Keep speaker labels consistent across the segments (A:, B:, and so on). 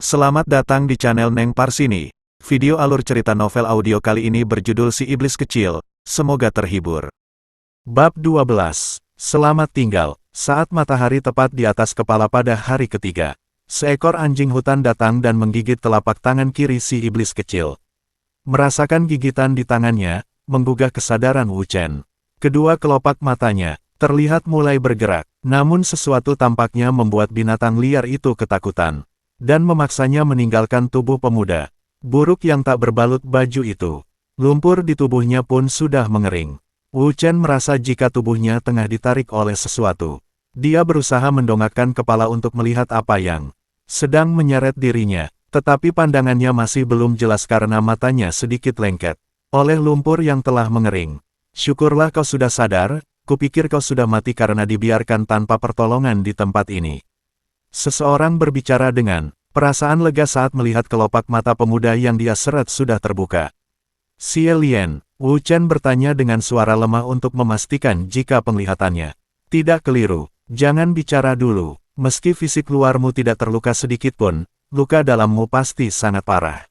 A: Selamat datang di channel Neng Parsini. Video alur cerita novel audio kali ini berjudul Si Iblis Kecil. Semoga terhibur. Bab 12. Selamat tinggal. Saat matahari tepat di atas kepala pada hari ketiga, seekor anjing hutan datang dan menggigit telapak tangan kiri si iblis kecil. Merasakan gigitan di tangannya, menggugah kesadaran Wu Chen. Kedua kelopak matanya terlihat mulai bergerak, namun sesuatu tampaknya membuat binatang liar itu ketakutan dan memaksanya meninggalkan tubuh pemuda buruk yang tak berbalut baju itu. Lumpur di tubuhnya pun sudah mengering. Wu Chen merasa jika tubuhnya tengah ditarik oleh sesuatu. Dia berusaha mendongakkan kepala untuk melihat apa yang sedang menyeret dirinya, tetapi pandangannya masih belum jelas karena matanya sedikit lengket oleh lumpur yang telah mengering. Syukurlah kau sudah sadar, kupikir kau sudah mati karena dibiarkan tanpa pertolongan di tempat ini. Seseorang berbicara dengan perasaan lega saat melihat kelopak mata pemuda yang dia seret sudah terbuka. Xie Lian, Wu Chen bertanya dengan suara lemah untuk memastikan jika penglihatannya tidak keliru. Jangan bicara dulu, meski fisik luarmu tidak terluka sedikit pun, luka dalammu pasti sangat parah.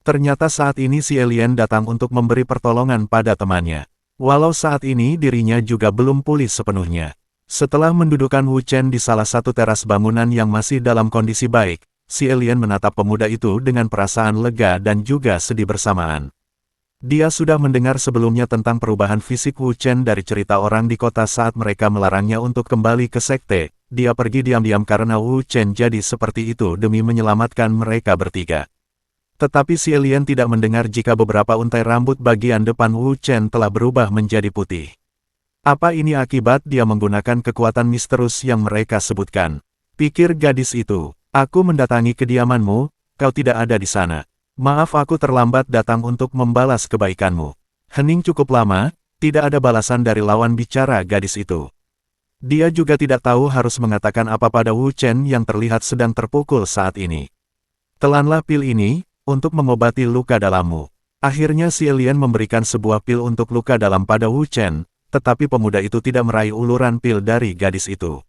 A: Ternyata saat ini Xie Lian datang untuk memberi pertolongan pada temannya. Walau saat ini dirinya juga belum pulih sepenuhnya. Setelah mendudukan Wu Chen di salah satu teras bangunan yang masih dalam kondisi baik, Xie Lian menatap pemuda itu dengan perasaan lega dan juga sedih bersamaan. Dia sudah mendengar sebelumnya tentang perubahan fisik Wu Chen dari cerita orang di kota saat mereka melarangnya untuk kembali ke sekte. Dia pergi diam-diam karena Wu Chen jadi seperti itu demi menyelamatkan mereka bertiga. Tetapi Xie Lian tidak mendengar jika beberapa untai rambut bagian depan Wu Chen telah berubah menjadi putih. Apa ini akibat dia menggunakan kekuatan misterius yang mereka sebutkan? Pikir gadis itu, aku mendatangi kediamanmu, kau tidak ada di sana. Maaf aku terlambat datang untuk membalas kebaikanmu. Hening cukup lama, tidak ada balasan dari lawan bicara gadis itu. Dia juga tidak tahu harus mengatakan apa pada Wu Chen yang terlihat sedang terpukul saat ini. Telanlah pil ini, untuk mengobati luka dalammu. Akhirnya Xie Lian memberikan sebuah pil untuk luka dalam pada Wu Chen, tetapi pemuda itu tidak meraih uluran pil dari gadis itu.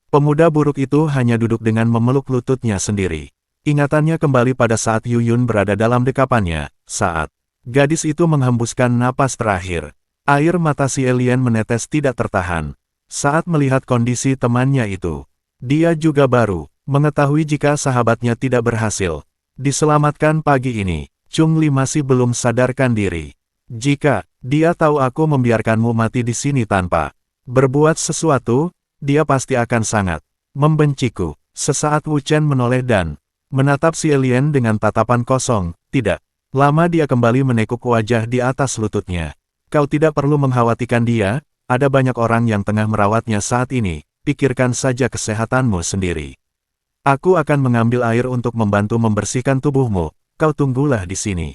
A: Pemuda buruk itu hanya duduk dengan memeluk lututnya sendiri. Ingatannya kembali pada saat Yu Yun berada dalam dekapannya, saat gadis itu menghembuskan napas terakhir. Air mata Xie Lian menetes tidak tertahan. Saat melihat kondisi temannya itu, dia juga baru mengetahui jika sahabatnya tidak berhasil diselamatkan pagi ini. Chung Li masih belum sadarkan diri. Jika dia tahu aku membiarkanmu mati di sini tanpa berbuat sesuatu, dia pasti akan sangat membenciku. Sesaat Wu Chen menoleh dan menatap Xie Lian dengan tatapan kosong. Tidak lama dia kembali menekuk wajah di atas lututnya. Kau tidak perlu mengkhawatirkan dia, ada banyak orang yang tengah merawatnya saat ini, pikirkan saja kesehatanmu sendiri. Aku akan mengambil air untuk membantu membersihkan tubuhmu, kau tunggulah di sini.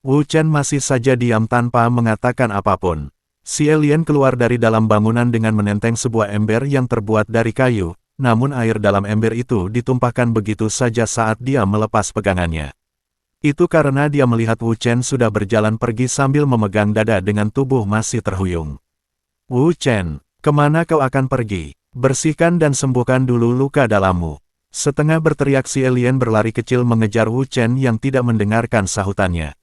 A: Wu Chen masih saja diam tanpa mengatakan apapun. Xie Lian keluar dari dalam bangunan dengan menenteng sebuah ember yang terbuat dari kayu. Namun air dalam ember itu ditumpahkan begitu saja saat dia melepas pegangannya. Itu karena dia melihat Wu Chen sudah berjalan pergi sambil memegang dada dengan tubuh masih terhuyung. Wu Chen, kemana kau akan pergi? Bersihkan dan sembuhkan dulu luka dalammu. Setengah berteriak Xie Lian berlari kecil mengejar Wu Chen yang tidak mendengarkan sahutannya.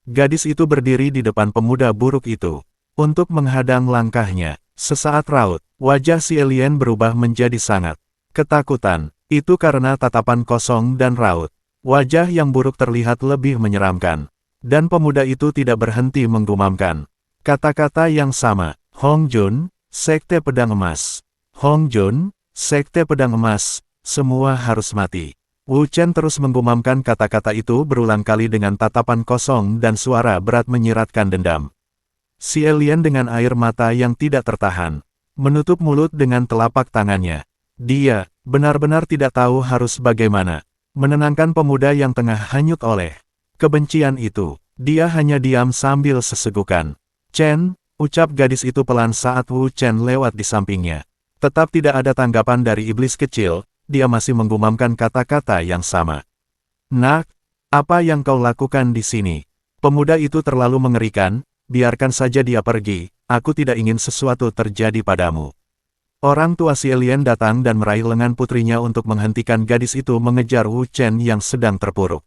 A: Gadis itu berdiri di depan pemuda buruk itu untuk menghadang langkahnya. Sesaat raut, wajah Xie Lian berubah menjadi sangat ketakutan. Itu karena tatapan kosong dan raut. Wajah yang buruk terlihat lebih menyeramkan. Dan pemuda itu tidak berhenti menggumamkan kata-kata yang sama. Hong Jun, Sekte Pedang Emas. Hong Jun, Sekte Pedang Emas, semua harus mati. Wu Chen terus menggumamkan kata-kata itu berulang kali dengan tatapan kosong dan suara berat menyiratkan dendam. Xie Lian dengan air mata yang tidak tertahan, menutup mulut dengan telapak tangannya. Dia benar-benar tidak tahu harus bagaimana menenangkan pemuda yang tengah hanyut oleh kebencian itu. Dia hanya diam sambil sesegukan. Chen, ucap gadis itu pelan saat Wu Chen lewat di sampingnya. Tetap tidak ada tanggapan dari iblis kecil, dia masih menggumamkan kata-kata yang sama. Nak, apa yang kau lakukan di sini? Pemuda itu terlalu mengerikan. Biarkan saja dia pergi, aku tidak ingin sesuatu terjadi padamu. Orang tua si alien datang dan meraih lengan putrinya untuk menghentikan gadis itu mengejar Wu Chen yang sedang terpuruk.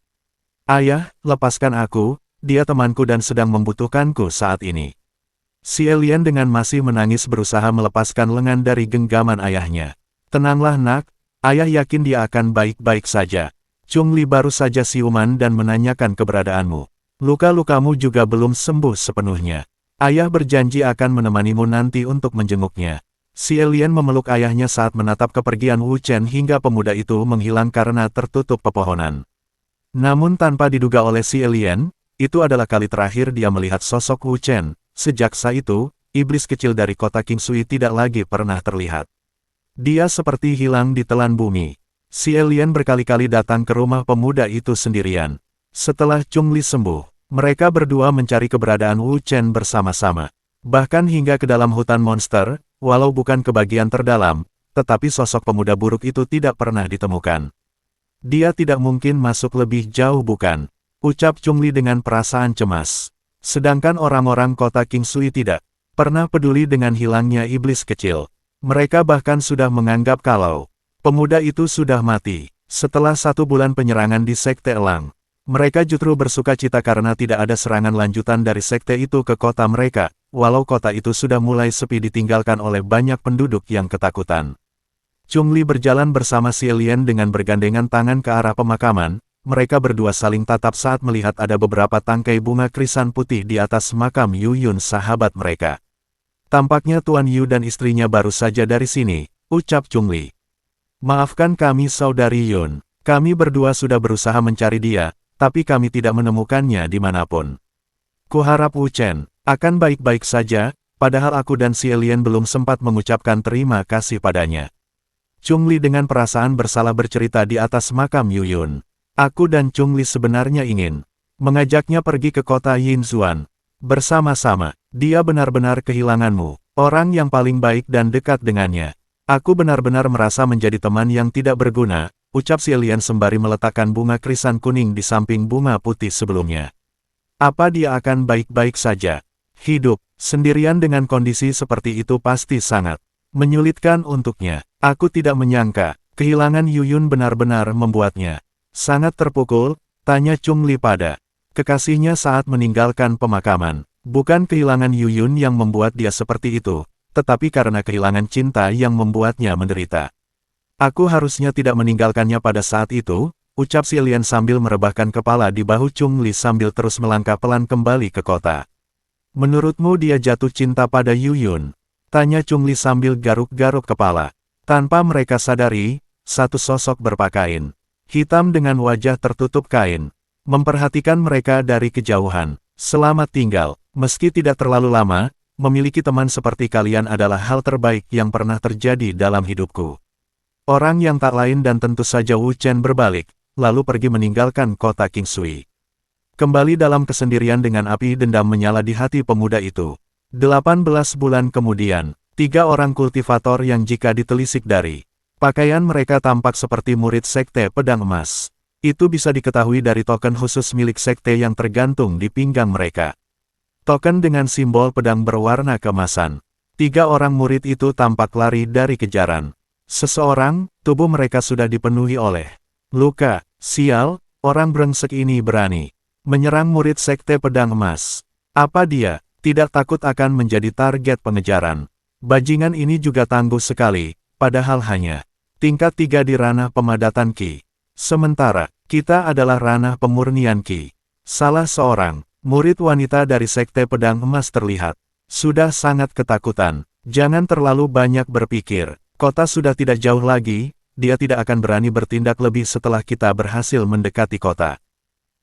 A: Ayah, lepaskan aku, dia temanku dan sedang membutuhkanku saat ini. Si alien dengan masih menangis berusaha melepaskan lengan dari genggaman ayahnya. Tenanglah nak, ayah yakin dia akan baik-baik saja. Chung Li baru saja siuman dan menanyakan keberadaanmu. Luka-lukamu juga belum sembuh sepenuhnya. Ayah berjanji akan menemanimu nanti untuk menjenguknya. Si alien memeluk ayahnya saat menatap kepergian Wu Chen hingga pemuda itu menghilang karena tertutup pepohonan. Namun tanpa diduga oleh si alien, itu adalah kali terakhir dia melihat sosok Wu Chen. Sejak saat itu, iblis kecil dari kota Qingsui tidak lagi pernah terlihat. Dia seperti hilang di telan bumi. Si alien berkali-kali datang ke rumah pemuda itu sendirian. Setelah Chung Li sembuh, mereka berdua mencari keberadaan Wu Chen bersama-sama. Bahkan hingga ke dalam hutan monster, walau bukan ke bagian terdalam, tetapi sosok pemuda buruk itu tidak pernah ditemukan. Dia tidak mungkin masuk lebih jauh bukan? Ucap Chung Li dengan perasaan cemas. Sedangkan orang-orang kota Qingsui tidak pernah peduli dengan hilangnya iblis kecil. Mereka bahkan sudah menganggap kalau pemuda itu sudah mati. Setelah 1 bulan penyerangan di Sekte Elang, mereka justru bersuka cita karena tidak ada serangan lanjutan dari sekte itu ke kota mereka, walau kota itu sudah mulai sepi ditinggalkan oleh banyak penduduk yang ketakutan. Chung Li berjalan bersama si alien dengan bergandengan tangan ke arah pemakaman. Mereka berdua saling tatap saat melihat ada beberapa tangkai bunga krisan putih di atas makam Yu Yun sahabat mereka. Tampaknya Tuan Yu dan istrinya baru saja dari sini, ucap Chung Li. Maafkan kami saudari Yun, kami berdua sudah berusaha mencari dia, tapi kami tidak menemukannya dimanapun. Kuharap Wu Chen akan baik-baik saja, padahal aku dan si alien belum sempat mengucapkan terima kasih padanya. Chung Li dengan perasaan bersalah bercerita di atas makam Yu Yun. Aku dan Chung Li sebenarnya ingin mengajaknya pergi ke kota Yinzuan. Bersama-sama, dia benar-benar kehilanganmu, orang yang paling baik dan dekat dengannya. Aku benar-benar merasa menjadi teman yang tidak berguna, ucap si alien sembari meletakkan bunga krisan kuning di samping bunga putih sebelumnya. Apa dia akan baik-baik saja? Hidup sendirian dengan kondisi seperti itu pasti sangat menyulitkan untuknya. Aku tidak menyangka, kehilangan Yu Yun benar-benar membuatnya sangat terpukul, tanya Chung Li pada kekasihnya saat meninggalkan pemakaman. Bukan kehilangan Yu Yun yang membuat dia seperti itu, tetapi karena kehilangan cinta yang membuatnya menderita. Aku harusnya tidak meninggalkannya pada saat itu, ucap si alien sambil merebahkan kepala di bahu Chung Li sambil terus melangkah pelan kembali ke kota. Menurutmu dia jatuh cinta pada Yu Yun? Tanya Chung Li sambil garuk-garuk kepala. Tanpa mereka sadari, satu sosok berpakaian hitam dengan wajah tertutup kain memperhatikan mereka dari kejauhan. Selamat tinggal, meski tidak terlalu lama, memiliki teman seperti kalian adalah hal terbaik yang pernah terjadi dalam hidupku. Orang yang tak lain dan tentu saja Wu Chen berbalik, lalu pergi meninggalkan kota Qingsui. Kembali dalam kesendirian dengan api dendam menyala di hati pemuda itu. 18 bulan kemudian, 3 orang kultivator yang jika ditelisik dari pakaian mereka tampak seperti murid sekte pedang emas. Itu bisa diketahui dari token khusus milik sekte yang tergantung di pinggang mereka. Token dengan simbol pedang berwarna keemasan. 3 orang murid itu tampak lari dari kejaran seseorang, tubuh mereka sudah dipenuhi oleh luka. Sial, orang brengsek ini berani menyerang murid sekte pedang emas. Apa dia tidak takut akan menjadi target pengejaran? Bajingan ini juga tangguh sekali, padahal hanya tingkat 3 di ranah pemadatan Qi. Sementara, kita adalah ranah pemurnian Qi. Salah seorang murid wanita dari sekte pedang emas terlihat sudah sangat ketakutan. Jangan terlalu banyak berpikir. Kota sudah tidak jauh lagi, dia tidak akan berani bertindak lebih setelah kita berhasil mendekati kota.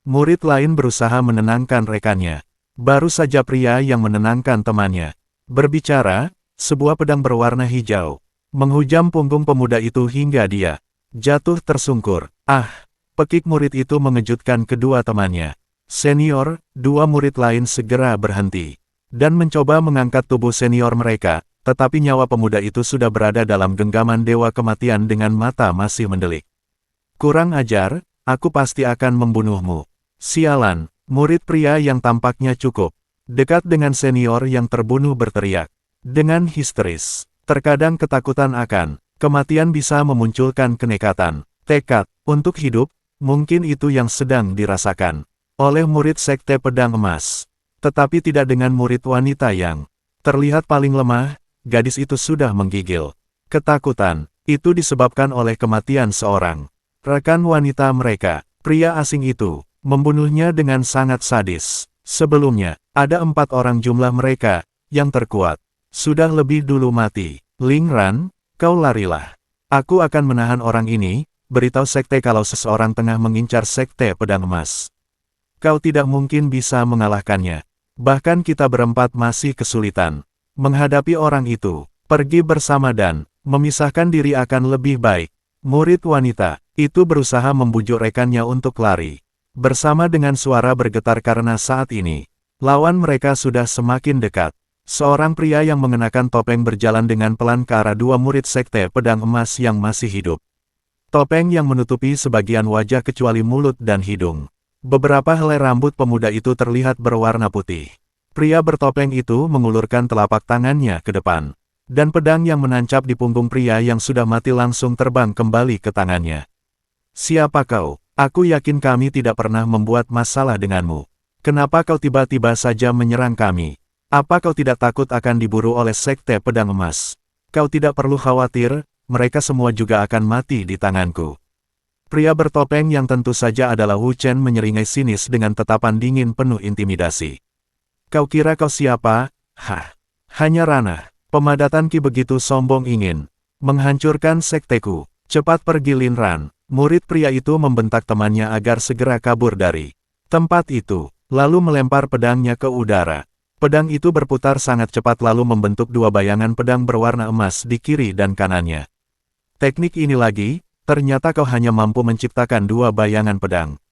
A: Murid lain berusaha menenangkan rekannya. Baru saja pria yang menenangkan temannya berbicara, sebuah pedang berwarna hijau menghujam punggung pemuda itu hingga dia jatuh tersungkur. Ah, pekik murid itu mengejutkan kedua temannya. Senior, 2 murid lain segera berhenti dan mencoba mengangkat tubuh senior mereka, tetapi nyawa pemuda itu sudah berada dalam genggaman dewa kematian dengan mata masih mendelik. Kurang ajar, aku pasti akan membunuhmu. Sialan, murid pria yang tampaknya cukup dekat dengan senior yang terbunuh berteriak dengan histeris. Terkadang ketakutan akan kematian bisa memunculkan kenekatan, tekad, untuk hidup, mungkin itu yang sedang dirasakan oleh murid Sekte Pedang Emas. Tetapi tidak dengan murid wanita yang terlihat paling lemah, gadis itu sudah menggigil. Ketakutan, itu disebabkan oleh kematian seorang rekan wanita mereka. Pria asing itu membunuhnya dengan sangat sadis. Sebelumnya, ada 4 orang jumlah mereka yang terkuat. Sudah lebih dulu mati. Ling Ran, kau larilah. Aku akan menahan orang ini, beritahu sekte kalau seseorang tengah mengincar Sekte Pedang Emas. Kau tidak mungkin bisa mengalahkannya. Bahkan kita berempat masih kesulitan menghadapi orang itu. Pergi bersama dan memisahkan diri akan lebih baik. Murid wanita itu berusaha membujuk rekannya untuk lari. Bersama dengan suara bergetar karena saat ini, lawan mereka sudah semakin dekat. Seorang pria yang mengenakan topeng berjalan dengan pelan ke arah 2 murid Sekte Pedang Emas yang masih hidup. Topeng yang menutupi sebagian wajah kecuali mulut dan hidung. Beberapa helai rambut pemuda itu terlihat berwarna putih. Pria bertopeng itu mengulurkan telapak tangannya ke depan. Dan pedang yang menancap di punggung pria yang sudah mati langsung terbang kembali ke tangannya. Siapa kau? Aku yakin kami tidak pernah membuat masalah denganmu. Kenapa kau tiba-tiba saja menyerang kami? Apa kau tidak takut akan diburu oleh Sekte Pedang Emas? Kau tidak perlu khawatir, mereka semua juga akan mati di tanganku. Pria bertopeng yang tentu saja adalah Wu Chen menyeringai sinis dengan tatapan dingin penuh intimidasi. Kau kira kau siapa? Hah? Hanya ranah. Pemadatan Ki begitu sombong ingin menghancurkan sekteku. Cepat pergi Lin Ran. Murid pria itu membentak temannya agar segera kabur dari tempat itu, lalu melempar pedangnya ke udara. Pedang itu berputar sangat cepat lalu membentuk 2 bayangan pedang berwarna emas di kiri dan kanannya. Teknik ini lagi, ternyata kau hanya mampu menciptakan 2 bayangan pedang.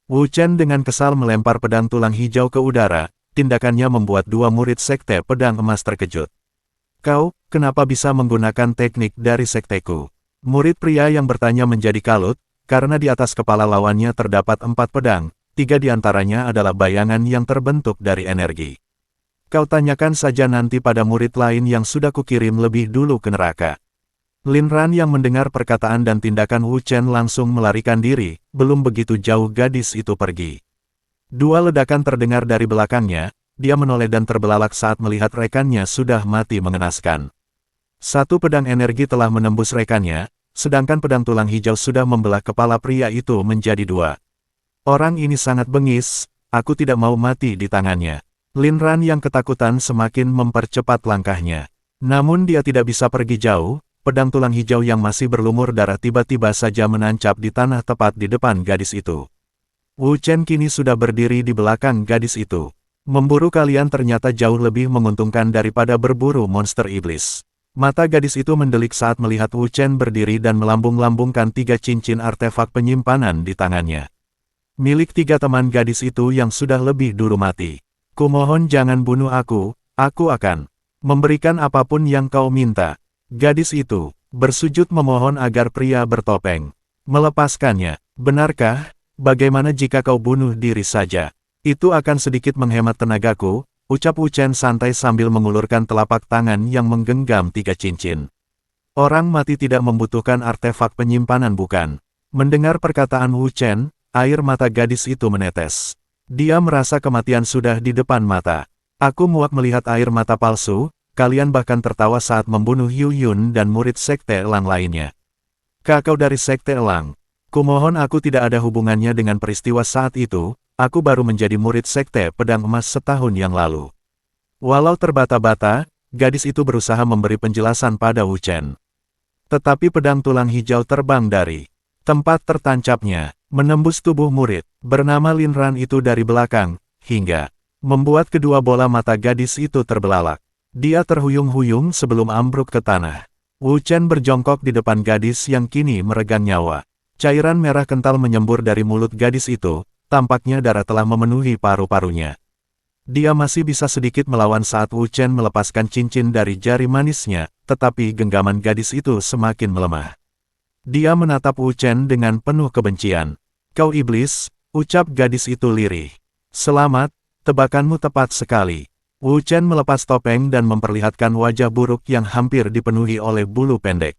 A: Wu Chen dengan kesal melempar pedang tulang hijau ke udara, tindakannya membuat 2 murid Sekte Pedang Emas terkejut. Kau, kenapa bisa menggunakan teknik dari sekteku? Murid pria yang bertanya menjadi kalut, karena di atas kepala lawannya terdapat 4 pedang, 3 diantaranya adalah bayangan yang terbentuk dari energi. Kau tanyakan saja nanti pada murid lain yang sudah kukirim lebih dulu ke neraka. Lin Ran yang mendengar perkataan dan tindakan Wu Chen langsung melarikan diri, belum begitu jauh gadis itu pergi. 2 ledakan terdengar dari belakangnya. Dia menoleh dan terbelalak saat melihat rekannya sudah mati mengenaskan. 1 pedang energi telah menembus rekannya, sedangkan pedang tulang hijau sudah membelah kepala pria itu menjadi 2. Orang ini sangat bengis, aku tidak mau mati di tangannya. Lin Ran yang ketakutan semakin mempercepat langkahnya. Namun dia tidak bisa pergi jauh, pedang tulang hijau yang masih berlumur darah tiba-tiba saja menancap di tanah tepat di depan gadis itu. Wu Chen kini sudah berdiri di belakang gadis itu. Memburu kalian ternyata jauh lebih menguntungkan daripada berburu monster iblis. Mata gadis itu mendelik saat melihat Wu Chen berdiri dan melambung-lambungkan 3 cincin artefak penyimpanan di tangannya. Milik 3 teman gadis itu yang sudah lebih dulu mati. Kumohon jangan bunuh aku akan memberikan apapun yang kau minta. Gadis itu bersujud memohon agar pria bertopeng melepaskannya. Benarkah? Bagaimana jika kau bunuh diri saja? Itu akan sedikit menghemat tenagaku, ucap Wu Chen santai sambil mengulurkan telapak tangan yang menggenggam 3 cincin. Orang mati tidak membutuhkan artefak penyimpanan bukan? Mendengar perkataan Wu Chen, air mata gadis itu menetes. Dia merasa kematian sudah di depan mata. Aku muak melihat air mata palsu, kalian bahkan tertawa saat membunuh Yu Yun dan murid Sekte Elang lainnya. Kakau dari Sekte Elang. Kumohon aku tidak ada hubungannya dengan peristiwa saat itu. Aku baru menjadi murid Sekte Pedang Emas setahun yang lalu. Walau terbata-bata, gadis itu berusaha memberi penjelasan pada Wu Chen. Tetapi pedang tulang hijau terbang dari tempat tertancapnya, menembus tubuh murid, bernama Lin Ran itu dari belakang, hingga membuat kedua bola mata gadis itu terbelalak. Dia terhuyung-huyung sebelum ambruk ke tanah. Wu Chen berjongkok di depan gadis yang kini meregang nyawa. Cairan merah kental menyembur dari mulut gadis itu. Tampaknya darah telah memenuhi paru-parunya. Dia masih bisa sedikit melawan saat Wu Chen melepaskan cincin dari jari manisnya, tetapi genggaman gadis itu semakin melemah. Dia menatap Wu Chen dengan penuh kebencian. Kau iblis, ucap gadis itu lirih. Selamat, tebakanmu tepat sekali. Wu Chen melepas topeng dan memperlihatkan wajah buruk yang hampir dipenuhi oleh bulu pendek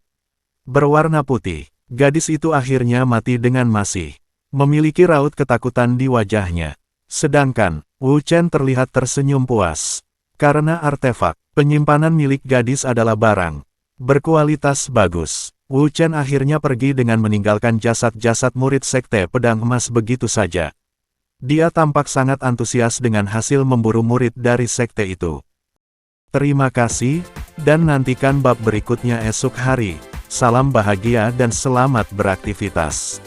A: berwarna putih. Gadis itu akhirnya mati dengan masih memiliki raut ketakutan di wajahnya. Sedangkan, Wu Chen terlihat tersenyum puas. Karena artefak penyimpanan milik gadis adalah barang berkualitas bagus. Wu Chen akhirnya pergi dengan meninggalkan jasad-jasad murid Sekte Pedang Emas begitu saja. Dia tampak sangat antusias dengan hasil memburu murid dari sekte itu. Terima kasih, dan nantikan bab berikutnya esok hari. Salam bahagia dan selamat beraktivitas.